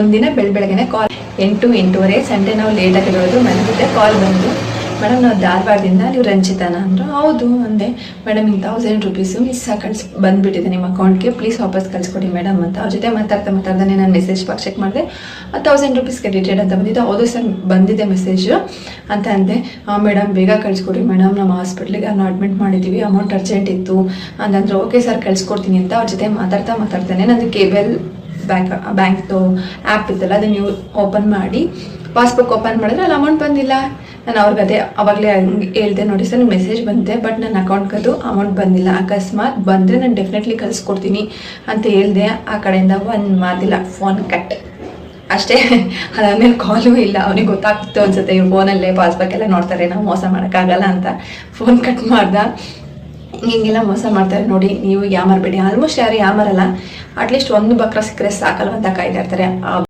ಒಂದಿನ ಬೆಳಗ್ಗೆನೆ ಕಾಲ್ 8-8:30 ಸಂಡೇ ನಾವು ಲೇಟಾಗಿ ಇರೋದು ಮನೆಗಿದ್ದೆ ಕಾಲ್ ಬಂದು ಮೇಡಮ್ ನಾವು ಧಾರವಾಡದಿಂದ ನೀವು ರಂಜಿತಾನ ಅಂದರು. ಹೌದು ಅಂದೆ. ಮೇಡಮ್ ಹಿಂಗೆ 1000 ರೂಪೀಸು ಮಿಸ್ ಬಂದುಬಿಟ್ಟಿದೆ ನಿಮ್ಮ ಅಕೌಂಟ್ಗೆ, ಪ್ಲೀಸ್ ವಾಪಸ್ ಕಳಿಸ್ಕೊಡಿ ಮೇಡಮ್ ಅಂತ. ಅವ್ರ ಜೊತೆ ಮಾತಾಡ್ತಾನೆ ನಾನು ಮೆಸೇಜ್ ಬಾಕ್ಸ್ ಚೆಕ್ ಮಾಡಿದೆ, 1000 ರೂಪೀಸ್ ಕ್ರೆಡಿಟೆಡ್ ಅಂತ ಬಂದಿದ್ದು. ಹೌದು ಸರ್ ಬಂದಿದೆ ಮೆಸೇಜು ಅಂತ ಅಂದೆ. ಮೇಡಮ್ ಬೇಗ ಕಳಿಸ್ಕೊಡಿ ಮೇಡಮ್, ನಮ್ಮ ಹಾಸ್ಪಿಟ್ಲಿಗೆ ಅಡ್ಮಿಟ್ ಮಾಡಿದ್ದೀವಿ, ಅಮೌಂಟ್ ಅರ್ಜೆಂಟ್ ಇತ್ತು ಅಂತಂದ್ರೆ. ಓಕೆ ಸರ್ ಕಳಿಸ್ಕೊಡ್ತೀನಿ ಅಂತ ಅವ್ರ ಜೊತೆ ಮಾತಾಡ್ತಾನೆ ನಂದು ಕೇಬಲ್ ಬ್ಯಾಂಕ್ದು ಆ್ಯಪ್ ಇತ್ತಲ್ಲ ಅದನ್ನು ನೀವು ಓಪನ್ ಮಾಡಿ ಪಾಸ್ಬುಕ್ ಓಪನ್ ಮಾಡಿದ್ರೆ ಅಲ್ಲಿ ಅಮೌಂಟ್ ಬಂದಿಲ್ಲ. ನಾನು ಅವ್ರಿಗೆ ಅದೇ ಅವಾಗಲೇ ಹೇಳ್ದೆ, ನೋಡಿ ಸರ್ ನಿಮ್ಮ ಮೆಸೇಜ್ ಬಂದಿದೆ ಬಟ್ ನನ್ನ ಅಕೌಂಟ್ಗೆ ಅದು ಅಮೌಂಟ್ ಬಂದಿಲ್ಲ, ಅಕಸ್ಮಾತ್ ಬಂದರೆ ನಾನು ಡೆಫಿನೆಟ್ಲಿ ಕಳಿಸ್ಕೊಡ್ತೀನಿ ಅಂತ ಹೇಳ್ದೆ. ಆ ಕಡೆಯಿಂದ ಒಂದು ಮಾತಿಲ್ಲ, ಫೋನ್ ಕಟ್ ಅಷ್ಟೇ. ಅದಾದ್ಮೇಲೆ ಕಾಲು ಇಲ್ಲ. ಅವನಿಗೆ ಗೊತ್ತಾಗ್ತಿತ್ತು ಅನ್ಸುತ್ತೆ, ಇವ್ರು ಫೋನಲ್ಲೇ ಪಾಸ್ಬುಕ್ ಎಲ್ಲ ನೋಡ್ತಾರೆ, ನಾವು ಮೋಸ ಮಾಡೋಕ್ಕಾಗಲ್ಲ ಅಂತ ಫೋನ್ ಕಟ್ ಮಾಡ್ದ. ಹಿಂಗೆಲ್ಲ ಮೋಸ ಮಾಡ್ತಾರೆ ನೋಡಿ, ನೀವು ಯಾಮಾರಬೇಡಿ. ಆಲ್ಮೋಸ್ಟ್ ಯಾರು ಯಾಮಾರಲ್ಲ, ಅಟ್ಲೀಸ್ಟ್ ಒಂದು ಬಕ್ರ ಸಿಕ್ಕರೆ ಸಾಕಲ್ವಂತ ಕಾಯ್ತಾ ಇರ್ತಾರೆ.